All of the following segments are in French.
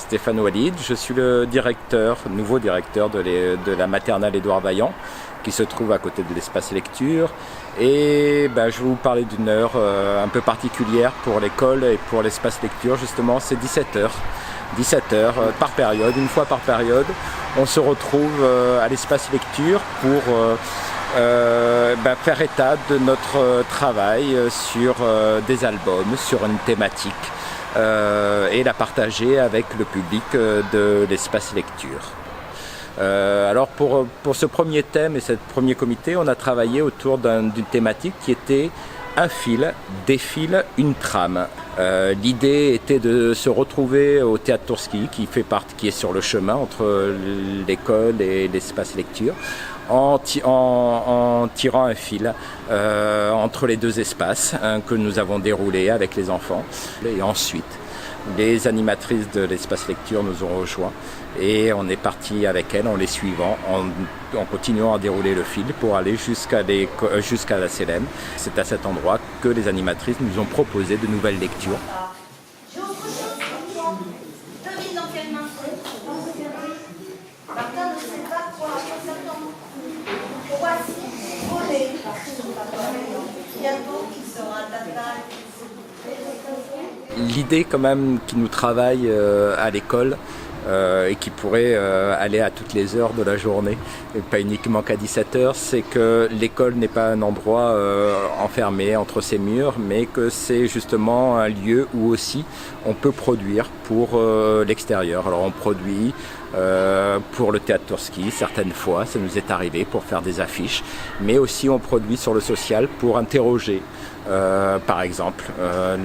Stéphane Walid, je suis le nouveau directeur de la maternelle Édouard Vaillant, qui se trouve à côté de l'espace lecture. Et je vais vous parler d'une heure un peu particulière pour l'école et pour l'espace lecture. Justement, c'est 17h. 17h par période, une fois par période. On se retrouve à l'espace lecture pour faire état de notre travail sur des albums, sur une thématique et la partager avec le public de l'espace lecture. Alors pour ce premier thème et ce premier comité, on a travaillé autour d'une thématique qui était un fil défile une trame. L'idée était de se retrouver au Théâtre Tourski, qui est sur le chemin entre l'école et l'espace lecture, en tirant un fil entre les deux espaces que nous avons déroulé avec les enfants. Et ensuite, les animatrices de l'espace lecture nous ont rejoints et on est parti avec elles en les suivant, en continuant à dérouler le fil pour aller jusqu'à la CLM. C'est à cet endroit que les animatrices nous ont proposé de nouvelles lectures. J'ai autre chose pour toi. Devine dans quelle main Martin ne sait pas quoi s'attendre. Voici, voler. Bientôt qu'il sera ta taille. L'idée quand même qui nous travaille à l'école et qui pourrait aller à toutes les heures de la journée, et pas uniquement qu'à 17h, c'est que l'école n'est pas un endroit enfermé entre ses murs, mais que c'est justement un lieu où aussi on peut produire pour l'extérieur. Alors on produit pour le Théâtre Tourski, certaines fois, ça nous est arrivé pour faire des affiches, mais aussi on produit sur le social pour interroger par exemple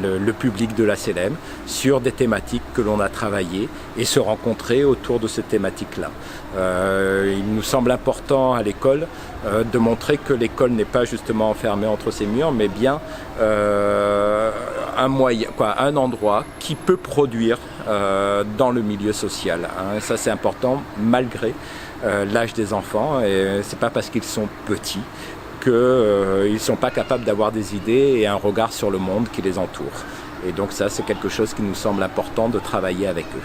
le public de la CLM sur des thématiques que l'on a travaillées et se rencontrer autour de ces thématiques-là. Il nous semble important à l'école de montrer que l'école n'est pas justement enfermée entre ses murs, mais bien un endroit qui peut produire dans le milieu social. Ça c'est important malgré l'âge des enfants, et c'est pas parce qu'ils sont petits qu'ils ne sont pas capables d'avoir des idées et un regard sur le monde qui les entoure. Et donc ça, c'est quelque chose qui nous semble important de travailler avec eux.